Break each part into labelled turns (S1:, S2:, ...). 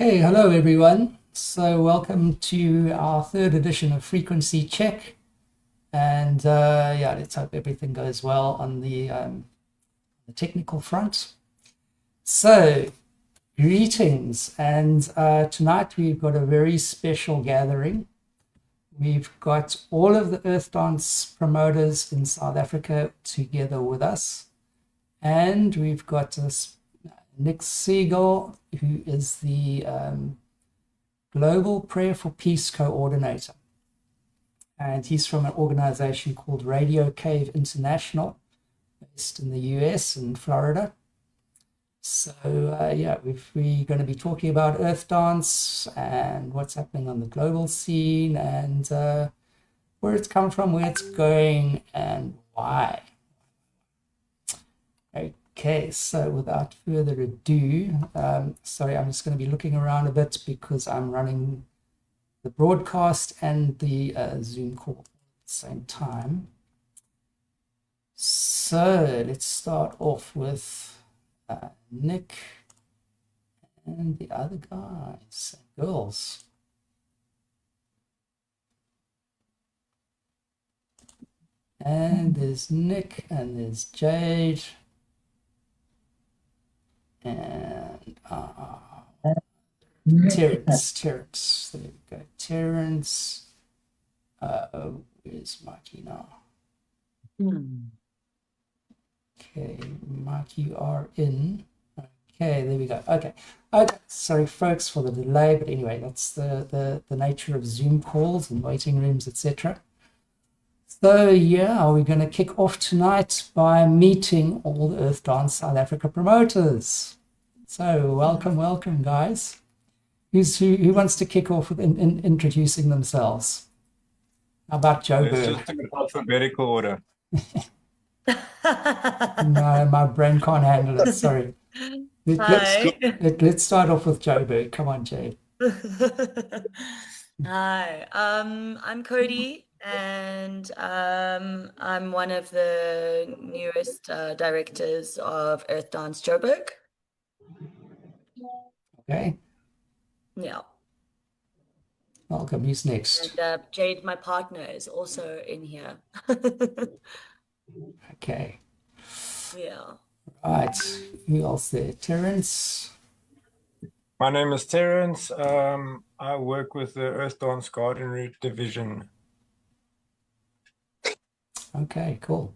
S1: Okay, hello everyone. So welcome to our third edition of Frequency Check. And yeah, let's hope everything goes well on the technical front. So greetings, and tonight we've got a very special gathering. We've got all of the Earthdance promoters in South Africa together with us. And we've got Nic Seigal, who is the Global Prayer for Peace coordinator. And he's from an organization called Radio Cave International, based in the US and Florida. So yeah, we're going to be talking about Earthdance and what's happening on the global scene and where it's come from, where it's going, and why. Okay, so without further ado, sorry, I'm just going to be looking around a bit because I'm running the broadcast and the Zoom call at the same time. So let's start off with Nic and the other guys and girls. And there's Nic and there's Jade. And Terrence, there we go. Terrence, where's Mikey now? Okay, Mike, you are in. Okay, there we go. Okay, sorry folks for the delay, but anyway, that's the nature of Zoom calls and waiting rooms, etc. So yeah, we're going to kick off tonight by meeting all the Earthdance South Africa promoters. So welcome, guys. Who wants to kick off with introducing themselves? How about Joe Berg?
S2: Just in alphabetical order.
S1: No, my brain can't handle it. Sorry. Let's start off with Joe Berg. Come on, Jade.
S3: Hi, I'm Cody, and I'm one of the newest directors of Earthdance Joburg.
S1: Okay.
S3: Yeah.
S1: Welcome. Who's next?
S3: And Jade, my partner, is also in here.
S1: Okay.
S3: Yeah.
S1: Right. Who else there? Terrence.
S2: My name is Terrence. I work with the Earthdance Garden Route Division.
S1: Okay, cool.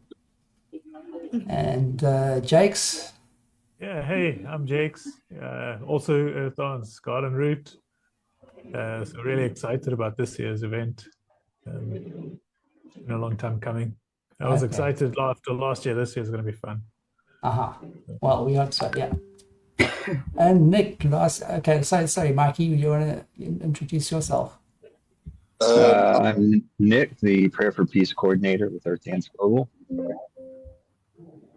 S1: And Jakes.
S4: Yeah, hey, I'm Jakes. Also Earthdance Garden Route. So really excited about this year's event. Been a long time coming. I was excited after last year. This year's going to be fun.
S1: Well, we hope so. Yeah. And Nic, okay. Sorry, Mikey, you want to introduce yourself?
S5: I'm Nic, the Prayer for Peace coordinator with Earthdance Global.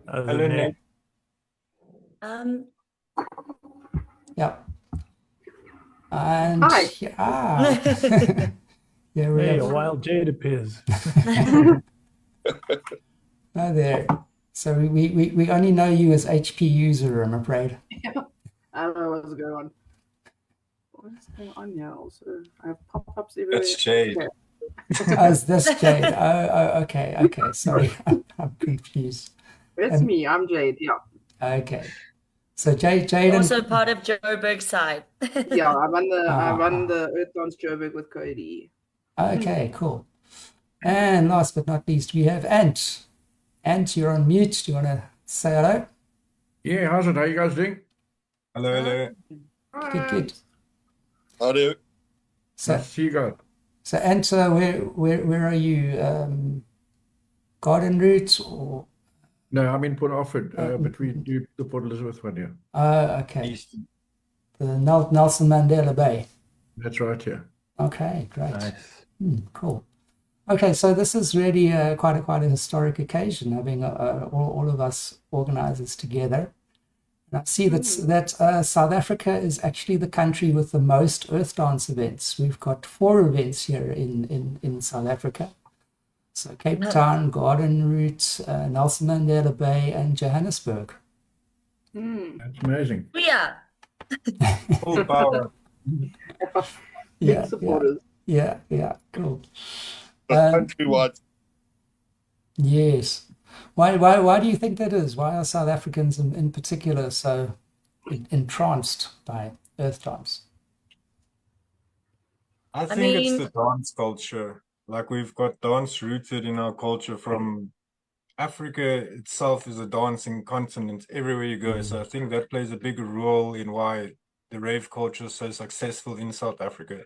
S2: Hello, Nic.
S1: Yeah. And
S6: hi.
S1: Yeah,
S4: hey, a wild Jade appears.
S1: Hi there. So we only know you as HP user, I'm afraid.
S6: I don't know what's going on. What's going on now? Also, I have pop-ups everywhere.
S2: That's Jade.
S1: Oh, is this Jade? Oh, okay. Sorry, I'm confused.
S6: It's me. I'm Jade. Yeah.
S1: Okay. So Jade
S3: also part of Joburg's side.
S6: Yeah, I run the Earthdance Joburg with Cody.
S1: Okay, cool. And last but not least, we have Ant. Ant, you're on mute. Do you want to say hello?
S7: Yeah, how's it? How you guys doing?
S2: Hello.
S1: Good.
S7: Hello.
S1: So,
S7: Nice to see you guys.
S1: So Ant, where are you? Garden Route or?
S7: No, I'm in Port Alfred, between the Port Elizabeth one, yeah.
S1: Okay.
S2: East.
S1: The Nelson Mandela Bay.
S7: That's right, yeah.
S1: Okay, great.
S4: Nice.
S1: Cool. Okay, so this is really quite a historic occasion, having all of us organizers together. And I see that South Africa is actually the country with the most Earthdance events. We've got 4 events here in South Africa. So Cape Town, Garden Route, Nelson Mandela Bay, and Johannesburg.
S7: That's amazing.
S3: Yeah.
S2: Full power.
S1: Yeah,
S6: supporters.
S1: yeah, cool.
S8: Countrywide.
S1: Yes. Why do you think that is? Why are South Africans in particular so entranced by Earthdance?
S2: I
S3: I
S2: think it's
S3: mean,
S2: the dance culture. Like we've got dance rooted in our culture from Africa itself is a dancing continent everywhere you go. So I think that plays a big role in why the rave culture is so successful in South Africa.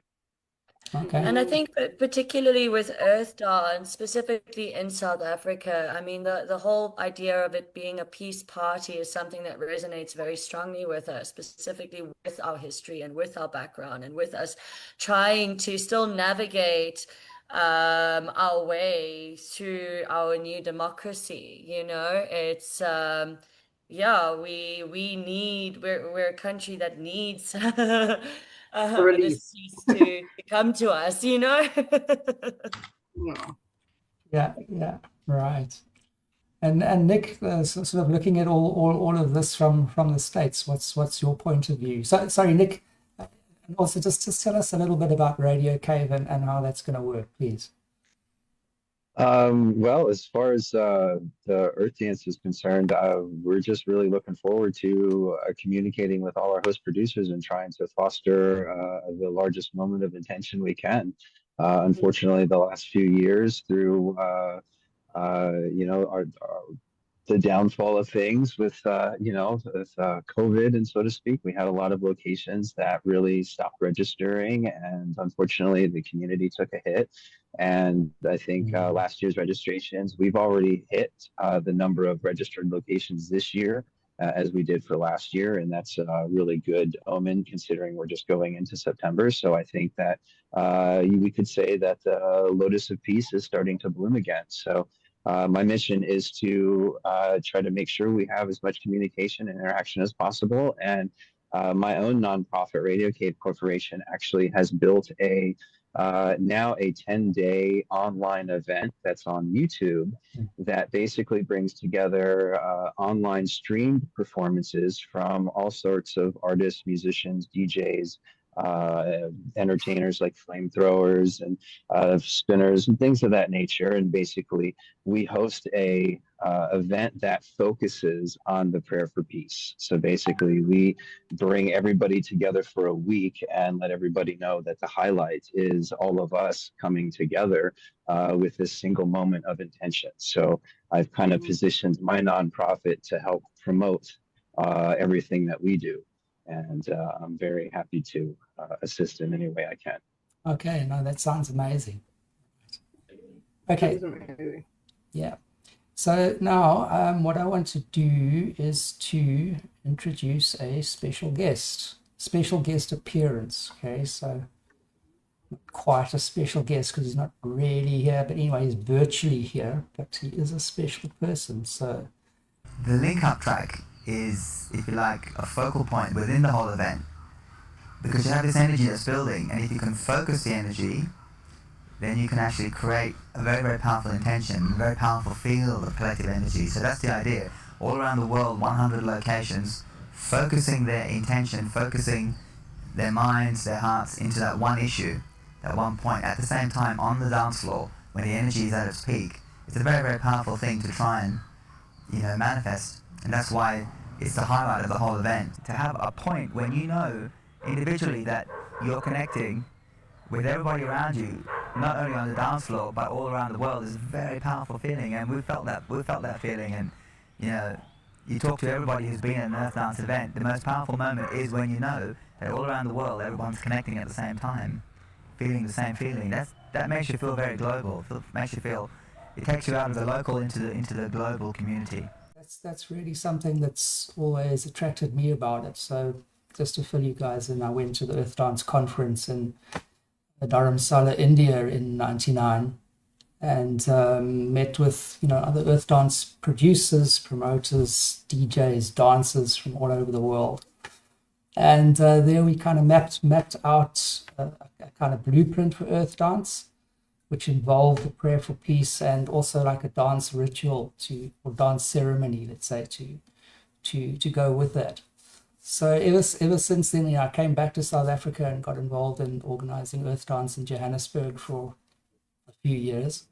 S1: Okay.
S3: and I think particularly with Earth Dance, specifically in South Africa, I mean, the whole idea of it being a peace party is something that resonates very strongly with us, specifically with our history and with our background and with us trying to still navigate our way through our new democracy. You know, it's yeah, we're a country that needs this
S6: Release.
S3: peace to come to us, you know?
S6: Yeah.
S1: Yeah, right. And Nick, sort of looking at all of this from the States, what's your point of view? So sorry, Nick, and also just tell us a little bit about Radio Cave and how that's going to work, please.
S5: Well, as far as the Earth Dance is concerned, we're just really looking forward to communicating with all our host producers and trying to foster the largest moment of intention we can. Unfortunately, the last few years, through our the downfall of things with COVID and so to speak, we had a lot of locations that really stopped registering, and unfortunately the community took a hit. And I think last year's registrations, we've already hit the number of registered locations this year as we did for last year, and that's a really good omen considering we're just going into September. So I think that we could say that the Lotus of Peace is starting to bloom again. So my mission is to try to make sure we have as much communication and interaction as possible. And my own nonprofit, Radio Cave Corporation, actually has built now a 10-day online event that's on YouTube that basically brings together online streamed performances from all sorts of artists, musicians, DJs, entertainers like flamethrowers and spinners and things of that nature. And basically we host a event that focuses on the prayer for peace. So basically we bring everybody together for a week and let everybody know that the highlight is all of us coming together with this single moment of intention. So I've kind of positioned my nonprofit to help promote everything that we do. And I'm very happy to assist in any way I can.
S1: Okay, no, that sounds amazing. Okay.
S6: It's amazing.
S1: Yeah. So now what I want to do is to introduce a special guest appearance. Okay, so not quite a special guest because he's not really here, but anyway, he's virtually here, but he is a special person. So
S9: the link up track is, if you like, a focal point within the whole event, because you have this energy that's building, and if you can focus the energy, then you can actually create a very, very powerful intention, a very powerful field of collective energy. So that's the idea. All around the world, 100 locations, focusing their intention, focusing their minds, their hearts into that one issue, that one point, at the same time on the dance floor, when the energy is at its peak. It's a very, very powerful thing to try and, manifest. And that's why it's the highlight of the whole event. To have a point when you know individually that you're connecting with everybody around you, not only on the dance floor but all around the world, is a very powerful feeling, and we've felt that feeling. And you talk to everybody who's been at an Earth Dance event, the most powerful moment is when you know that all around the world everyone's connecting at the same time, feeling the same feeling. That makes you feel very global. It takes you out of the local into the global community.
S1: that's really something that's always attracted me about it. So just to fill you guys in, I went to the Earthdance conference in Dharamsala, India in '99, and met with other Earthdance producers, promoters, DJs, dancers from all over the world. And there we kind of mapped out a kind of blueprint for Earthdance, which involved a prayer for peace and also like a dance ritual or dance ceremony, let's say, to go with that. So ever since then, I came back to South Africa and got involved in organizing Earthdance in Johannesburg for a few years.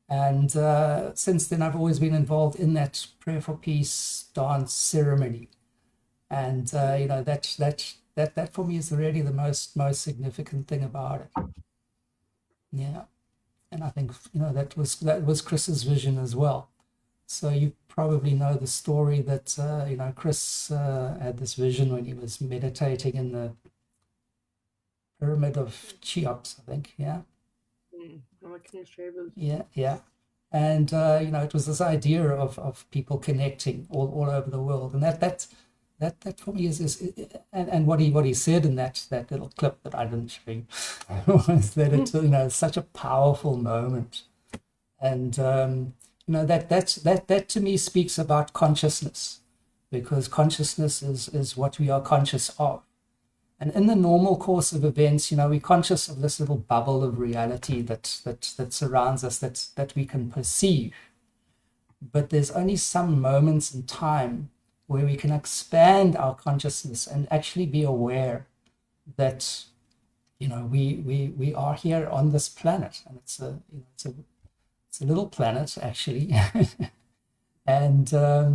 S1: And since then, I've always been involved in that prayer for peace dance ceremony. And that for me is really the most significant thing about it. Yeah, and I think that was Chris's vision as well. So you probably know the story that Chris had this vision when he was meditating in the pyramid of Cheops, I think. Yeah. Yeah. And it was this idea of people connecting all over the world, and that for me is and what he said in that little clip that I didn't show you was that it's such a powerful moment, and that to me speaks about consciousness, because consciousness is what we are conscious of. And in the normal course of events, we're conscious of this little bubble of reality that surrounds us, that we can perceive. But there's only some moments in time where we can expand our consciousness and actually be aware that we are here on this planet, and it's a little planet actually. And so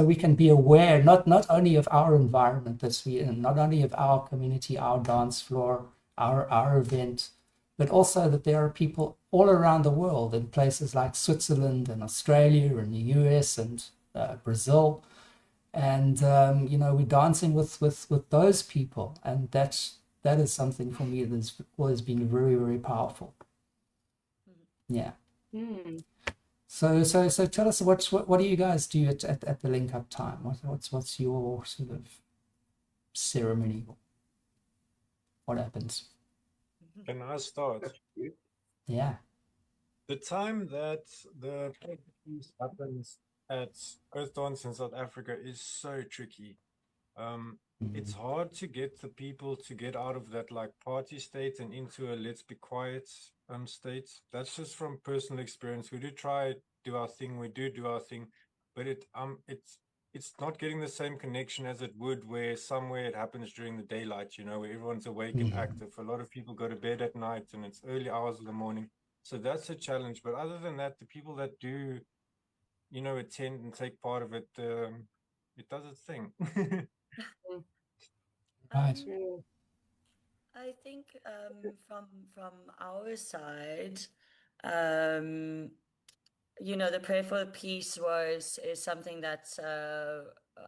S1: we can be aware not only of our environment that we're in, not only of our community, our dance floor, our event, but also that there are people all around the world in places like Switzerland and Australia and the US and Brazil, and we're dancing with those people, and that is something for me that's always been very, very powerful. Yeah. So tell us what do you guys do at the link up time? What's your sort of ceremony? What happens?
S2: Can I start?
S1: Yeah.
S2: The time that the piece happens at Earthdance in South Africa is so tricky. It's hard to get the people to get out of that like party state and into a let's be quiet state. That's just from personal experience. We do try do our thing, we do our thing, but it's not getting the same connection as it would where somewhere it happens during the daylight, where everyone's awake and active. A lot of people go to bed at night and it's early hours of the morning. So that's a challenge. But other than that, the people that do, attend and take part of it, it does its thing.
S1: Right.
S3: I think from our side, the prayer for peace is something that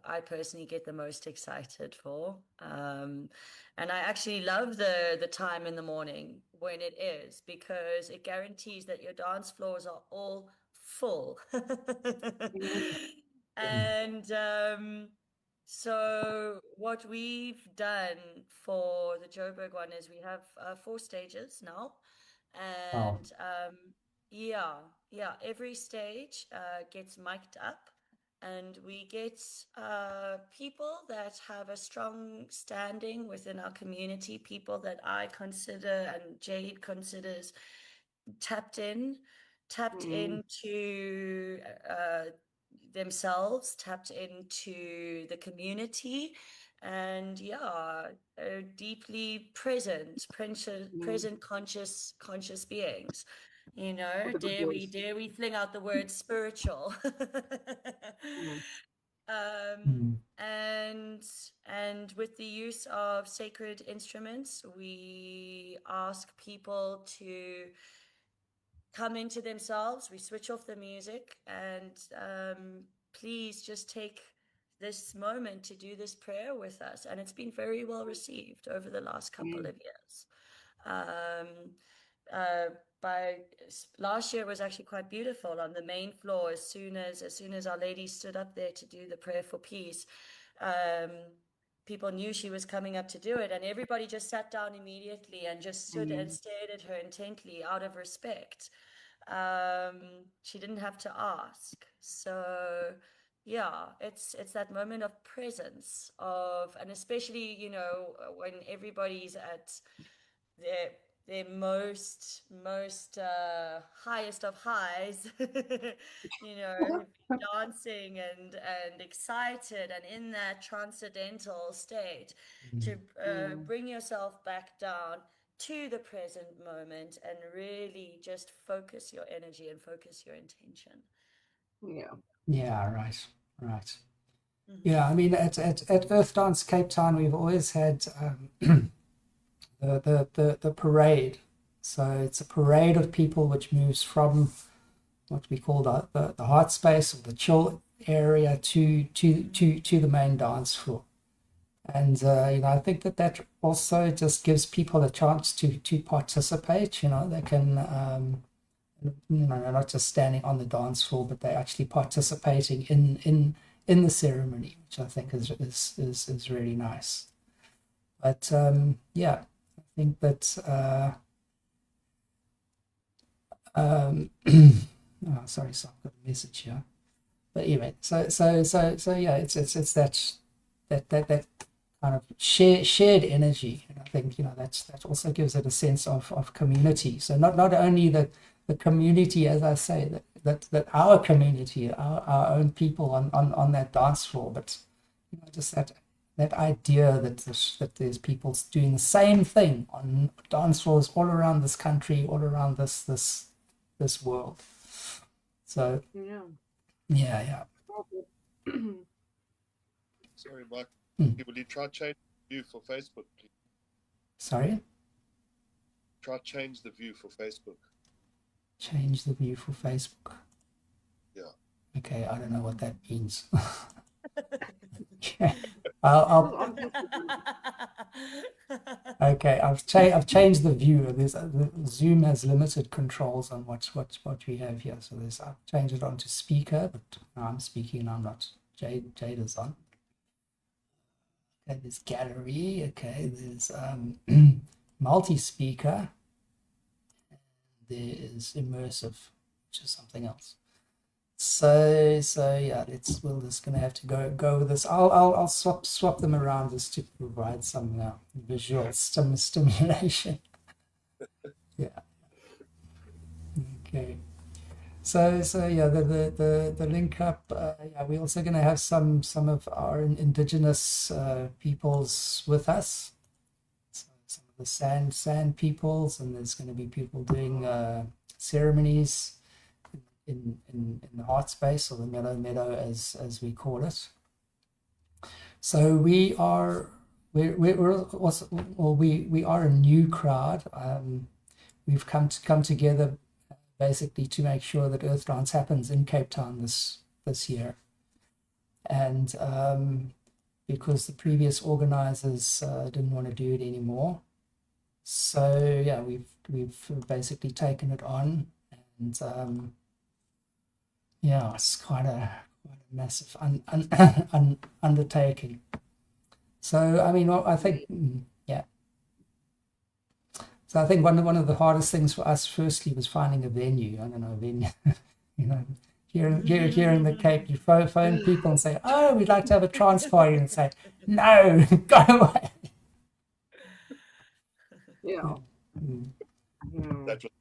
S3: I personally get the most excited for, and I actually love the time in the morning when it is, because it guarantees that your dance floors are all full. And so what we've done for the Joburg one is we have 4 stages now, and every stage gets mic'd up, and we get people that have a strong standing within our community, people that I consider and Jade considers tapped into themselves, tapped into the community, and deeply present conscious beings. Dare we fling out the word spiritual. And with the use of sacred instruments, we ask people to come into themselves. We switch off the music, and please just take this moment to do this prayer with us. And it's been very well received over the last couple of years. By last year was actually quite beautiful. On the main floor, as soon as Our Lady stood up there to do the prayer for peace, people knew she was coming up to do it, and everybody just sat down immediately and just stood and stared at her intently out of respect. She didn't have to ask. So it's that moment of presence and especially when everybody's at their most highest of highs, you know, dancing and excited and in that transcendental state, to bring yourself back down to the present moment and really just focus your energy and focus your intention.
S6: Yeah.
S1: Yeah, right, right. Yeah, I mean, at Earthdance Cape Town, we've always had the parade. So it's a parade of people which moves from what we call the heart space or the chill area to the main dance floor. And you know, I think that also just gives people a chance to participate. You know, they can you know, not just standing on the dance floor, but they're actually participating in the ceremony, which I think is really nice. But yeah, I think that oh, sorry, so I've got a message here. But anyway, so yeah, it's that kind of shared energy, and I think, you know, that also gives it a sense of community. So not only the community, as I say, that our community, our own people on that dance floor, but you know, just that idea that there's people doing the same thing on dance floors all around this country, all around this world. So yeah.
S8: Sorry, Mike.
S1: Hmm.
S8: Will you try change the view for Facebook, please?
S1: Sorry?
S8: Try change the view for Facebook.
S1: Change the view for Facebook.
S8: Yeah.
S1: Okay, I don't know what that means. Okay. I'll okay. I've changed the view. Zoom has limited controls on what we have here. So I've changed it on to speaker, but now I'm speaking and I'm not. Jade is on. Okay, there's gallery. Okay, there's multi-speaker. There is immersive, which is something else. So yeah, we're just gonna have to go with this. I'll swap them around just to provide some visual stimulation. Yeah. Okay. So yeah, the link up. Yeah, we're also gonna have some of our indigenous peoples with us. So some of the sand peoples, and there's going to be people doing ceremonies in the heart space, or the meadow as we call it. So we are also, well, we are a new crowd. We've come together basically to make sure that Earthdance happens in Cape Town this year, and because the previous organizers didn't want to do it anymore. So yeah, we've basically taken it on, and yeah, it's quite a massive undertaking. So I mean, I think yeah. So I think one of the hardest things for us, firstly, was finding a venue. I don't know, a venue. You know, here in the Cape, you phone people and say, "Oh, we'd like to have a trance party," and say, "No, go away."
S6: Yeah.
S8: That was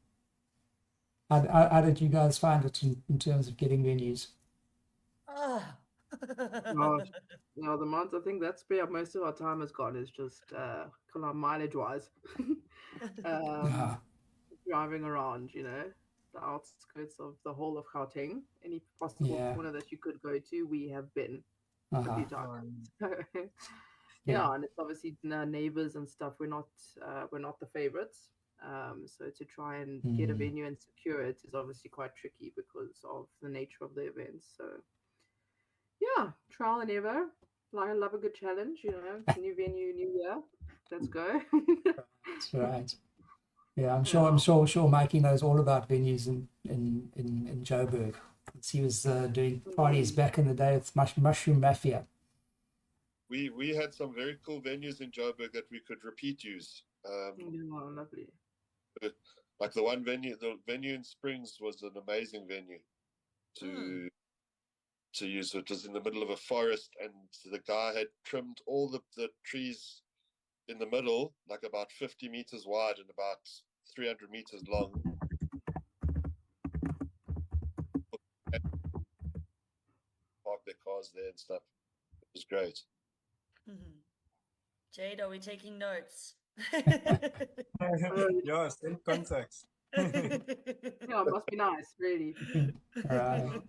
S1: How did you guys find it in terms of getting venues?
S6: Gosh. No, the month, I think that's where most of our time has gone, is just kind of mileage wise.
S1: Yeah.
S6: Driving around, you know, the outskirts of the whole of Gauteng. Any possible
S1: Yeah.
S6: corner that you could go to, we have been a
S1: Uh-huh.
S6: few times.
S1: Yeah.
S6: Yeah, and it's obviously neighbors and stuff. We're not the favorites. So to try and get a venue and secure it is obviously quite tricky because of the nature of the events. So yeah, trial and error. Like, I love a good challenge, you know. New venue, new year. Let's go.
S1: That's right. Yeah, I'm sure Mikey knows all about venues in Joburg. He was doing parties back in the day with Mushroom Mafia.
S8: we had some very cool venues in Joburg that we could repeat use.
S6: Yeah, lovely.
S8: Like the venue in Springs was an amazing venue to use. It was in the middle of a forest, and the guy had trimmed all the trees in the middle, like about 50 meters wide and about 300 meters long. Park their cars there and stuff. It was great.
S3: Jade, are we taking notes?
S2: Yeah, send contacts.
S6: Yeah, it must be nice, really.
S1: Right.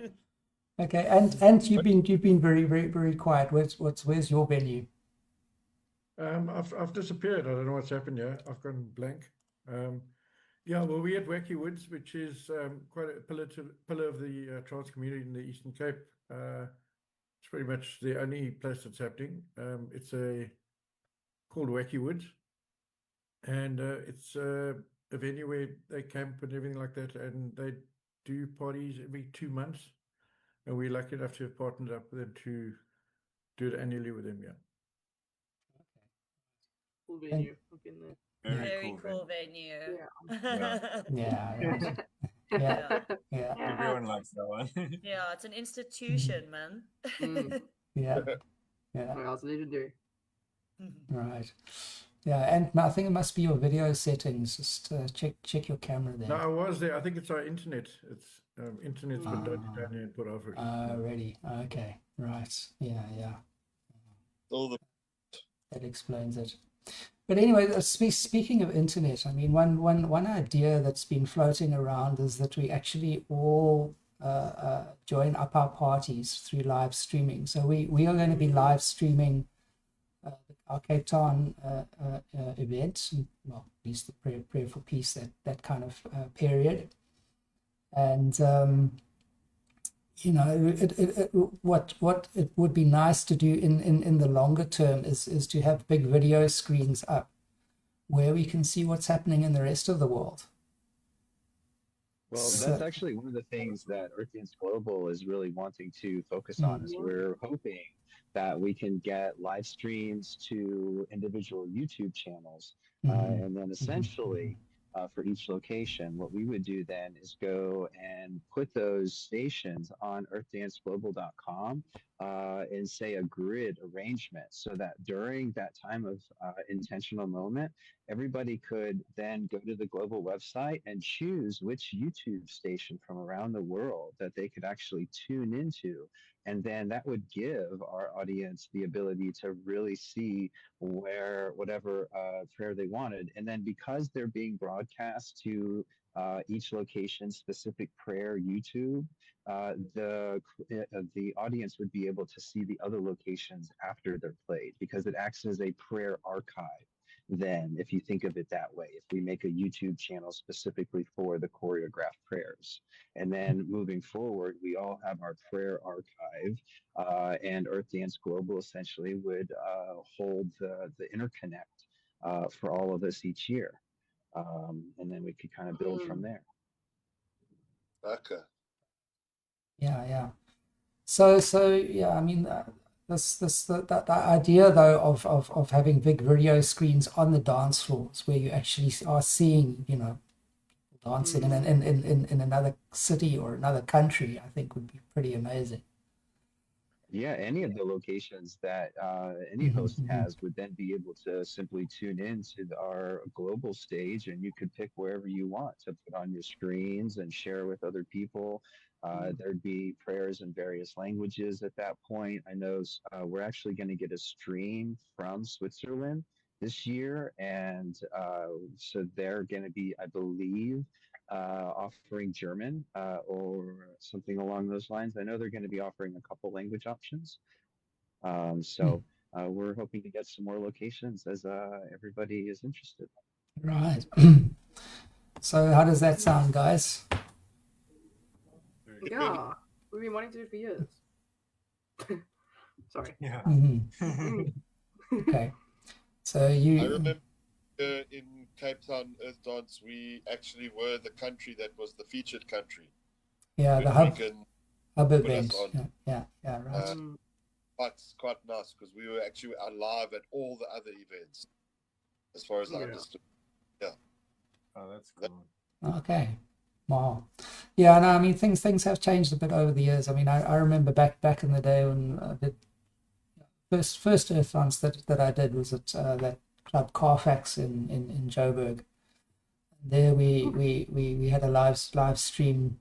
S1: Okay, and you've been very quiet. Where's your venue?
S7: I've disappeared. I don't know what's happened here. I've gone blank. Yeah, well, we're at Wacky Woods, which is quite a pillar of the trance community in the Eastern Cape. It's pretty much the only place that's happening. It's called Wacky Woods, and it's a venue where they camp and everything like that, and they do parties every 2 months, and we're lucky enough to have partnered up with them to do it annually with them. Yeah.
S6: Cool venue. I've been there.
S3: Very cool venue.
S1: Yeah. Yeah.
S2: Everyone likes that one.
S3: Yeah, it's an institution, man.
S1: Yeah.
S6: Well, it's legendary.
S1: Right. Yeah, and I think it must be your video settings. Just check your camera there.
S7: No, I was there. I think it's our internet. It's internet's been done and put off it.
S1: Ready. Okay. Right. Yeah.
S8: All the
S1: That explains it. But anyway, speaking of internet, I mean, one idea that's been floating around is that we actually all join up our parties through live streaming. So we are going to be live streaming our Cape Town event, well, at least the prayer for peace, that kind of period. And what it would be nice to do in the longer term is to have big video screens up where we can see what's happening in the rest of the world.
S5: Well, that's actually one of the things that Earthdance Global is really wanting to focus on. Is we're hoping that we can get live streams to individual YouTube channels, and then essentially for each location, what we would do then is go and put those stations on earthdanceglobal.com in, say, a grid arrangement, so that during that time of intentional moment, everybody could then go to the global website and choose which YouTube station from around the world that they could actually tune into. And then that would give our audience the ability to really see whatever prayer they wanted. And then because they're being broadcast to each location's specific prayer YouTube, the audience would be able to see the other locations after they're played, because it acts as a prayer archive. Then, if you think of it that way, if we make a YouTube channel specifically for the choreographed prayers, and then moving forward, we all have our prayer archive, and Earthdance Global essentially would hold the interconnect for all of us each year, and then we could kind of build from there.
S8: Okay.
S1: Yeah. So yeah, I mean, that idea though of having big video screens on the dance floors where you actually are seeing, dancing in another city or another country, I think would be pretty amazing.
S5: Yeah, any of the locations that any host has would then be able to simply tune in to our global stage, and you could pick wherever you want to put on your screens and share with other people. There'd be prayers in various languages at that point. I know we're actually going to get a stream from Switzerland this year, and so they're going to be, I believe, offering German or something along those lines. I know they're going to be offering a couple language options. So we're hoping to get some more locations as everybody is interested.
S1: Right. So how does that sound, guys?
S6: Yeah, we've been wanting to do it for years. Sorry.
S2: Yeah.
S1: Okay. So
S8: I remember in Cape Town Earthdance, we actually were the country that was the featured country.
S1: Yeah, the hub event. Yeah, right.
S8: Quite nice, because we were actually alive at all the other events, as far as I understood. Yeah.
S2: Oh, that's cool.
S1: Okay. Wow. Yeah, no, I mean things have changed a bit over the years. I mean, I remember back in the day when the first Earthdance that I did was at that club Carfax in Joburg. There we had a live stream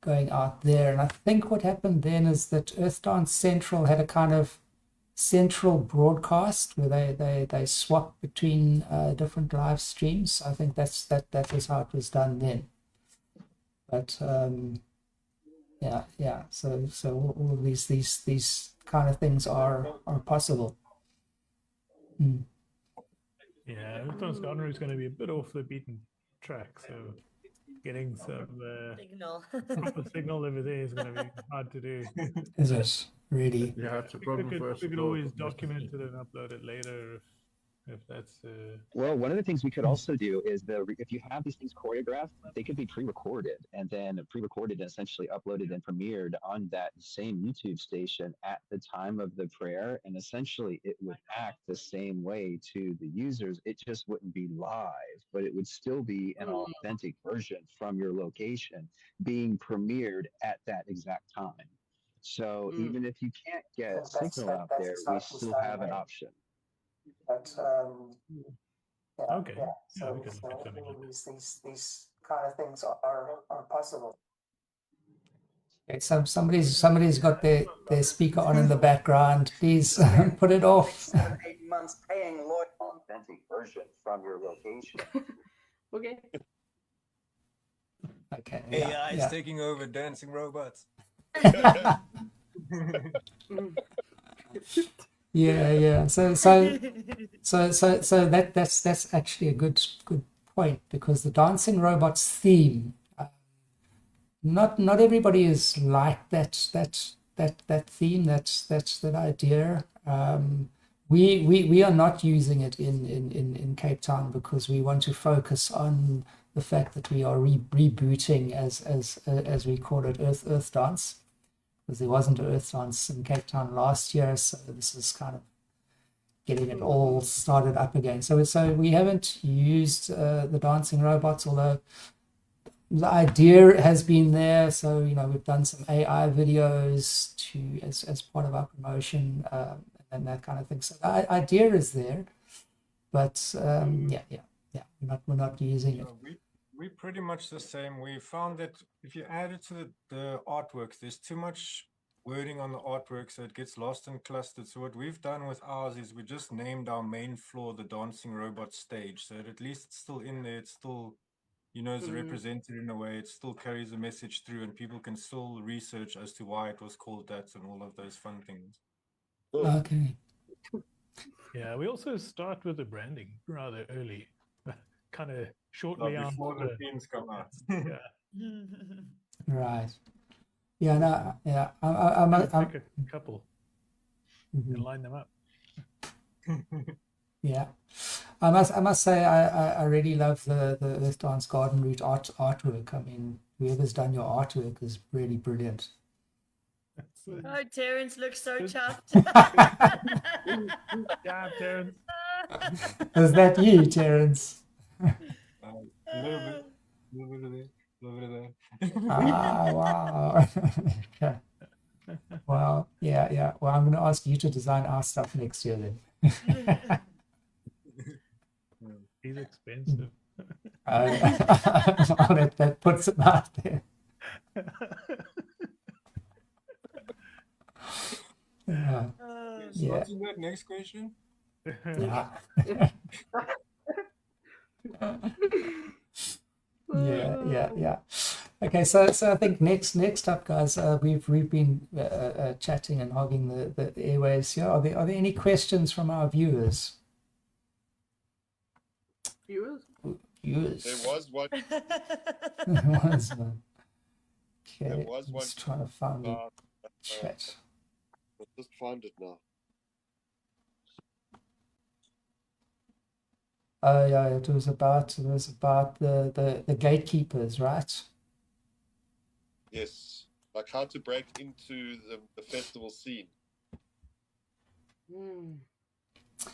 S1: going out there, and I think what happened then is that Earthdance Central had a kind of central broadcast where they swapped between different live streams. I think that was how it was done then. But yeah. So all of these kind of things are possible.
S4: Yeah, Earthdance Garden Route is going to be a bit off the beaten track, so getting some
S3: Signal.
S4: proper signal over there is going to be hard to do.
S1: Is it really?
S7: Yeah, it's a
S4: We
S7: problem for us.
S4: could
S7: as well,
S4: always
S7: most of the
S4: document
S7: thing.
S4: it and upload it later if that's
S5: Well, one of the things we could also do is if you have these things choreographed, they could be pre-recorded and then pre-recorded and essentially uploaded and premiered on that same YouTube station at the time of the prayer, and essentially it would act the same way to the users. It just wouldn't be live, but it would still be an authentic version from your location being premiered at that exact time. So even if you can't get signal out there, we still have an option.
S1: But
S4: okay.
S1: yeah.
S4: Yeah, we
S1: So
S4: can look at something like that.
S1: these kind of things are possible. Okay, so somebody's got their speaker on in the background. Please put it off.
S5: 7, 8 months paying loyal authentic version from your location.
S6: Okay.
S1: Okay.
S2: AI is
S1: Yeah.
S2: taking over dancing robots.
S1: Yeah. So that's actually a good point, because the dancing robots theme, not everybody is like that theme, that idea. We are not using it in Cape Town because we want to focus on the fact that we are rebooting, as we call it, Earthdance, because there wasn't an Earthdance in Cape Town last year, so this is kind of getting it all started up again. So we haven't used the dancing robots, although the idea has been there. So we've done some AI videos as part of our promotion and that kind of thing. So the idea is there, but we're not using it.
S2: We're pretty much the same. We found that if you add it to the artworks, there's too much wording on the artwork, so it gets lost and clustered. So what we've done with ours is we just named our main floor the Dancing Robot Stage, so that at least it's still in there. It's still, is represented in a way. It still carries a message through, and people can still research as to why it was called that and all of those fun things.
S1: Okay.
S4: Yeah, we also start with the branding rather early, kind of shortly
S2: Before
S4: after.
S2: the themes come out.
S4: Yeah,
S1: Right. Yeah. No. Yeah.
S4: take a couple and line them up.
S1: Yeah. I must say I really love the Earthdance Garden Route artwork. I mean, whoever's done your artwork is really brilliant.
S3: Oh, Terence looks so chuffed.
S4: Yeah, Terence.
S1: Is that you, Terence?
S2: A little bit of there, a little bit of there.
S1: Wow. Okay. Well, yeah. Well, I'm going to ask you to design our stuff next year then.
S4: He's expensive.
S1: That puts it out there. Yeah. Yeah.
S2: What's in that next question?
S1: Yeah. Yeah. Okay, so I think next up, guys, we've been chatting and hogging the airwaves here. Are there any questions from our viewers?
S6: Viewers?
S8: There was one.
S1: There was one. Okay,
S8: There was one.
S1: just trying to find the chat.
S8: I'll just find it now.
S1: Oh yeah, it was about the gatekeepers, right?
S8: Yes, like how to break into the festival scene.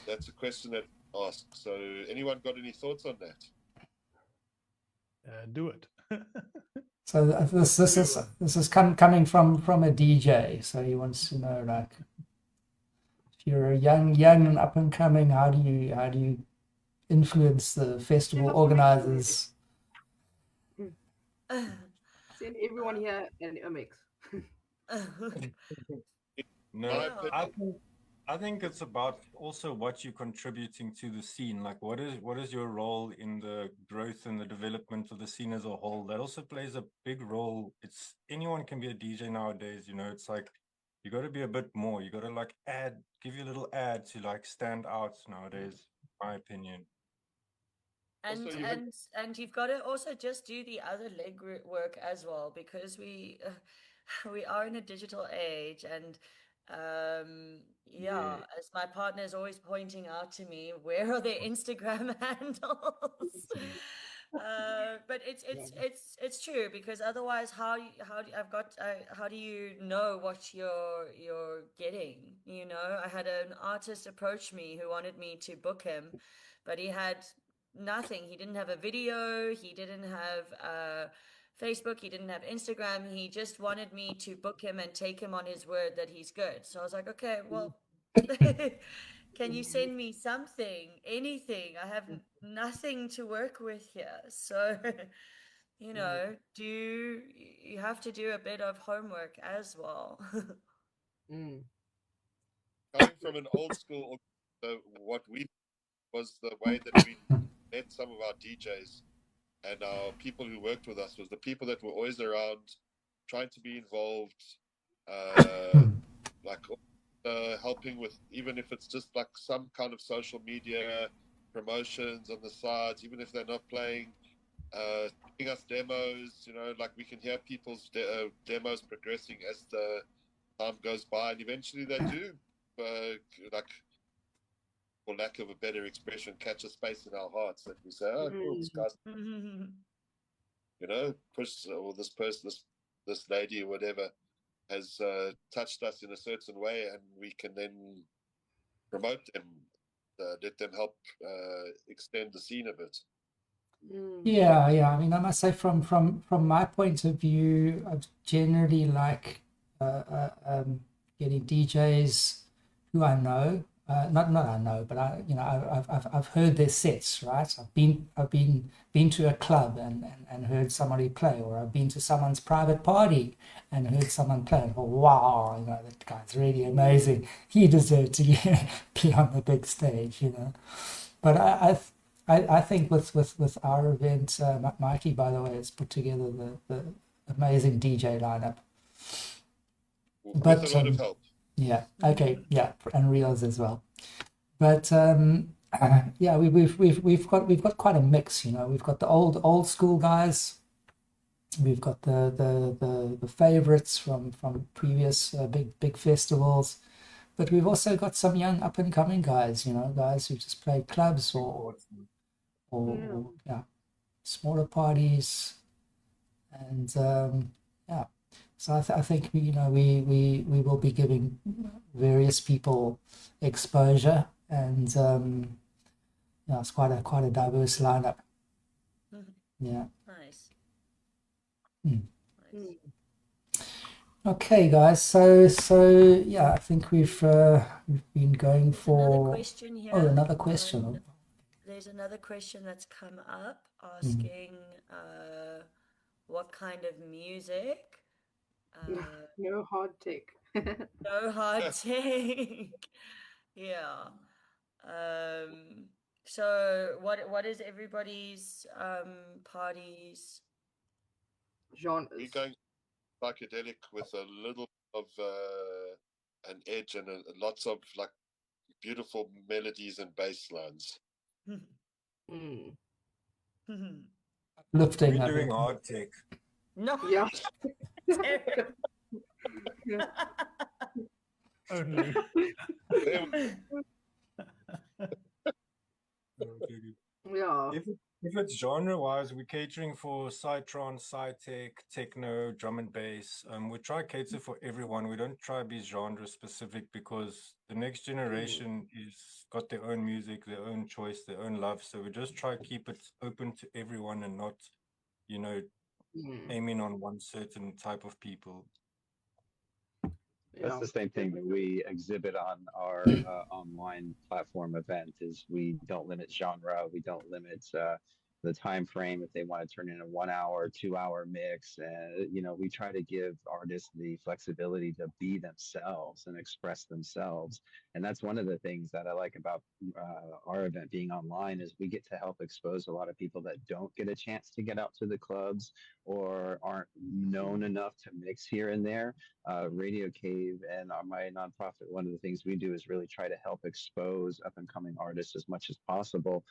S8: That's a question that asked. So, anyone got any thoughts on that?
S4: Do it.
S1: So this is coming from a DJ. So he wants to know, like, if you're a young and up and coming, how do you influence the festival organizers
S6: Send everyone here a mix.
S2: No,
S3: Yeah.
S2: I think it's about also what you're contributing to the scene. Like, what is your role in the growth and the development of the scene as a whole? That also plays a big role. It's anyone can be a DJ nowadays. You know, it's like you got to be a bit more. You got to like give you a little ad to like stand out nowadays. My opinion.
S3: And
S8: Also, even
S3: and you've got to also just do the other work as well, because we are in a digital age, and yeah, as my partner is always pointing out to me, where are their Instagram handles? But it's true, because otherwise, how do you know what you're getting? You know, I had an artist approach me who wanted me to book him, but he had nothing. He didn't have a video. He didn't have Facebook. He didn't have Instagram. He just wanted me to book him and take him on his word that he's good. So I was like, okay, well, can you send me something, anything? I have nothing to work with here. So, you have to do a bit of homework as well.
S8: coming from an old school, what we was the way that we met some of our DJs and our people who worked with us was the people that were always around, trying to be involved, like helping with, even if it's just like some kind of social media promotions on the sides, even if they're not playing, giving us demos. You know, like we can hear people's demos progressing as the time goes by, and eventually they do, like, for lack of a better expression, catch a space in our hearts that we say, oh, cool, this guy's, you know, push, or this person, this lady or whatever has touched us in a certain way, and we can then promote them, let them help extend the scene a bit.
S1: Yeah, I mean, I must say, from my point of view, I generally like getting DJs who I know. Not I know, but I've heard their sets, right? I've been to a club and heard somebody play, or I've been to someone's private party and heard someone play. And thought, wow, that guy's really amazing. He deserved to be on the big stage, But I think with our event, Mikey, by the way, has put together the amazing DJ lineup.
S8: With a lot of help.
S1: Yeah. Okay. Yeah, and reels as well. But yeah, we've got quite a mix. We've got the old school guys. We've got the favorites from previous big festivals. But we've also got some young up and coming guys. Guys who just play clubs or smaller parties, and yeah. So I think we will be giving various people exposure, and it's quite a diverse lineup. Yeah.
S3: Nice.
S1: Nice. Okay, guys. So yeah, I think we've been going for
S3: another question here.
S1: Oh, another question.
S3: There's another question that's come up asking what kind of music.
S6: No hard tech.
S3: No hard tech. Yeah. So what is everybody's parties
S6: genres?
S8: We're going psychedelic with a little of an edge and lots of like beautiful melodies and bass lines.
S1: Lifting.
S2: We're doing hard tech.
S3: No.
S6: Yeah.
S4: Only.
S6: Yeah.
S2: If it's genre-wise, we're catering for psytrance, psytech, techno, drum and bass. We try cater for everyone. We don't try be genre-specific, because the next generation is got their own music, their own choice, their own love. So we just try keep it open to everyone and not, aiming on one certain type of people.
S5: That's the same thing that we exhibit on our online platform event. Is we don't limit genre, we don't limit the time frame if they want to turn in a 1 hour, 2 hour mix. And, you know, we try to give artists the flexibility to be themselves and express themselves. And that's one of the things that I like about our event being online is we get to help expose a lot of people that don't get a chance to get out to the clubs or aren't known enough to mix here and there. Radio Cave and my nonprofit, one of the things we do is really try to help expose up and coming artists as much as possible,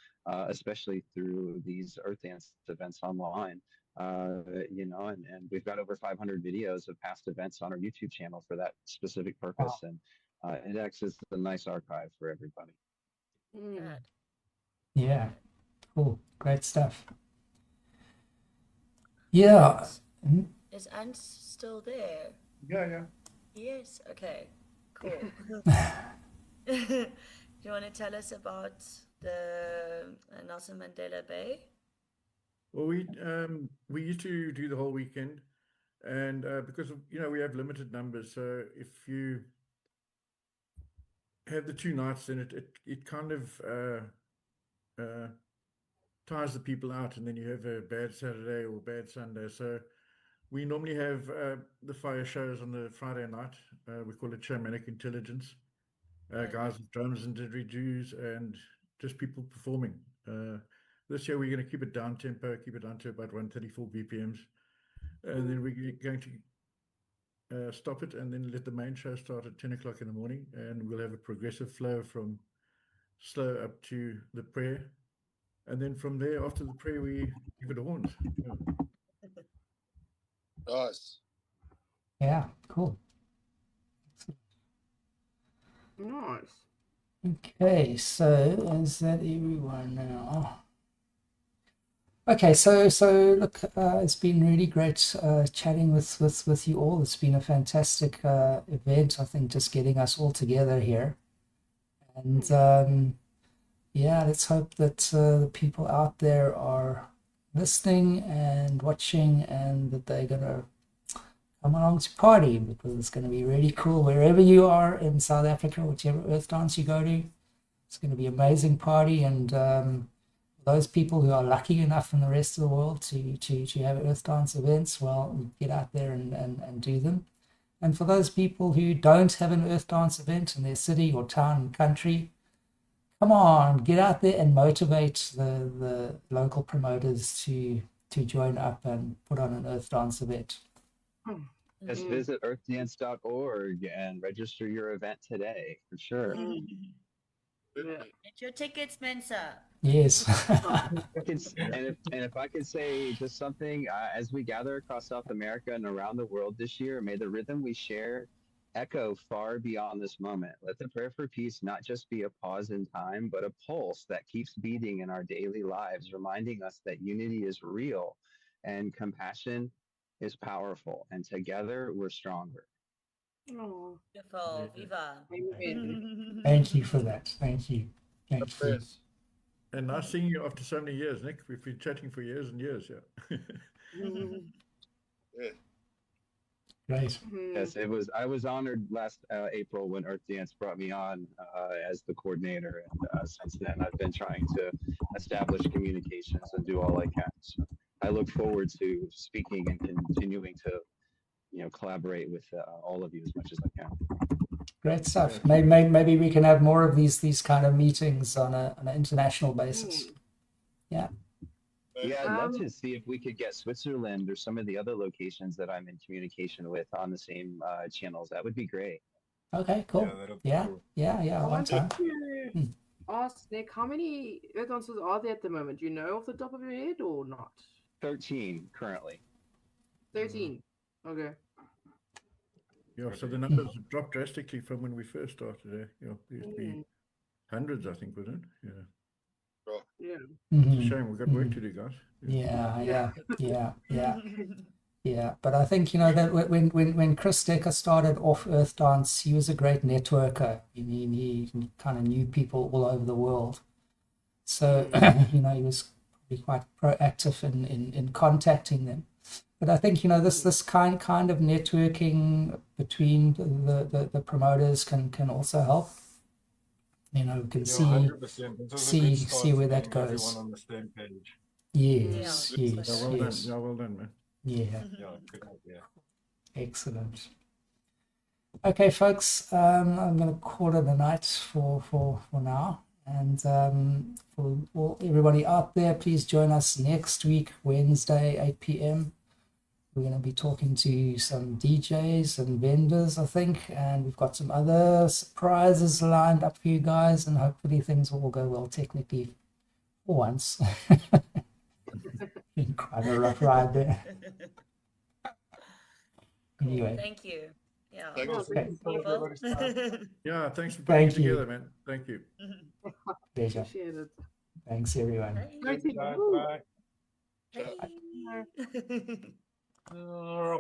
S5: especially through these Earthdance events online. You know, and we've got over 500 videos of past events on our YouTube channel for that specific purpose.
S1: Wow.
S5: And Index is a nice archive for everybody.
S6: Mm.
S1: Yeah, cool, great stuff. Yeah.
S3: Is Ant still there?
S7: Yeah.
S3: Yes. Okay. Cool. Do you want to tell us about the Nelson Mandela Bay?
S7: Well, we used to do the whole weekend, and because of, you know, we have limited numbers, so if you have the 2 nights, then it kind of tires the people out, and then you have a bad Saturday or bad Sunday. So we normally have the fire shows on the Friday night. We call it shamanic intelligence. Guys with drums and didgeridoos and just people performing. This year we're going to keep it down tempo, keep it down to about 134 BPMs, and then we're going to stop it and then let the main show start at 10 o'clock in the morning, and we'll have a progressive flow from slow up to the prayer, and then from there after the prayer we give it a horns.
S8: Nice.
S1: Yeah, cool.
S6: Nice.
S1: Okay, so is that everyone now? Okay, so look, it's been really great chatting with you all. It's been a fantastic event, I think, just getting us all together here. And yeah, let's hope that the people out there are listening and watching, and that they're gonna come along to party, because it's going to be really cool wherever you are in South Africa, whichever Earthdance you go to. It's going to be an amazing party, and those people who are lucky enough in the rest of the world to have Earthdance events, well, get out there and do them. And for those people who don't have an Earthdance event in their city or town and country, come on, get out there and motivate the local promoters to join up and put on an Earthdance event.
S5: Just visit earthdance.org and register your event today, for sure.
S6: Yeah.
S3: Get your tickets, Mensa.
S1: Yes.
S5: And if I could say just something, as we gather across South America and around the world this year, may the rhythm we share echo far beyond this moment. Let the prayer for peace not just be a pause in time, but a pulse that keeps beating in our daily lives, reminding us that unity is real and compassion is powerful, and together we're stronger.
S6: Oh,
S3: Beautiful. Viva.
S6: amen.
S1: Thank you for that. Thank you. Thank you.
S8: Prayers.
S7: And nice seeing you after so many years, Nick. We've been chatting for years and years, yeah.
S8: Yeah.
S1: Great.
S5: Yes, it was. I was honored last April when Earthdance brought me on as the coordinator, and since then I've been trying to establish communications and do all I can. So I look forward to speaking and continuing to, you know, collaborate with all of you as much as I can.
S1: Great stuff. Maybe we can have more of these kind of meetings on an international basis. Yeah.
S5: Yeah, I'd love to see if we could get Switzerland or some of the other locations that I'm in communication with on the same channels. That would be great.
S1: Okay, cool.
S2: that'll be
S1: Yeah,
S2: cool.
S1: one
S6: wanted
S1: time.
S6: to ask Nick, how many Earthdancers are there at the moment? Do you know off the top of your head or not?
S5: 13 currently.
S6: 13. Okay.
S7: Yeah, so the numbers have dropped drastically from when we first started. Yeah, there used to be hundreds, I think, wasn't it? Yeah.
S6: Yeah.
S7: It's a shame. We've got work to do, guys.
S1: Yeah. But I think, you know, that when Chris Decker started off Earthdance, he was a great networker. He kind of knew people all over the world. So, you know, he was probably quite proactive in contacting them. But I think, you know, this kind of networking between the promoters can also help. You know, we can
S2: Yeah, 100%. This was a good start
S1: see where that
S2: getting
S1: goes.
S2: everyone on the same page.
S1: Yes,
S3: Yeah,
S1: yes,
S7: Yeah, well done.
S1: yes.
S7: Yeah, well done, man.
S1: Yeah,
S2: Yeah, good idea.
S1: excellent. Okay, folks, I'm going to call it a night for now. And for everybody out there, please join us next week, Wednesday, 8 p.m. We're going to be talking to some DJs and vendors, I think, and we've got some other surprises lined up for you guys, and hopefully things will go well technically for once. Been quite a rough ride there.
S3: Cool.
S1: Anyway,
S3: Thank you. Yeah.
S8: Thank
S6: Yeah,
S8: you.
S6: thank you,
S3: People.
S7: Yeah, thanks for putting
S1: Thank
S7: it
S1: you.
S7: together, man. Thank you.
S1: Pleasure.
S6: Appreciate it.
S1: Thanks, everyone.
S3: Bye.
S2: Bye.
S3: Bye.
S6: Bye.
S3: Bye.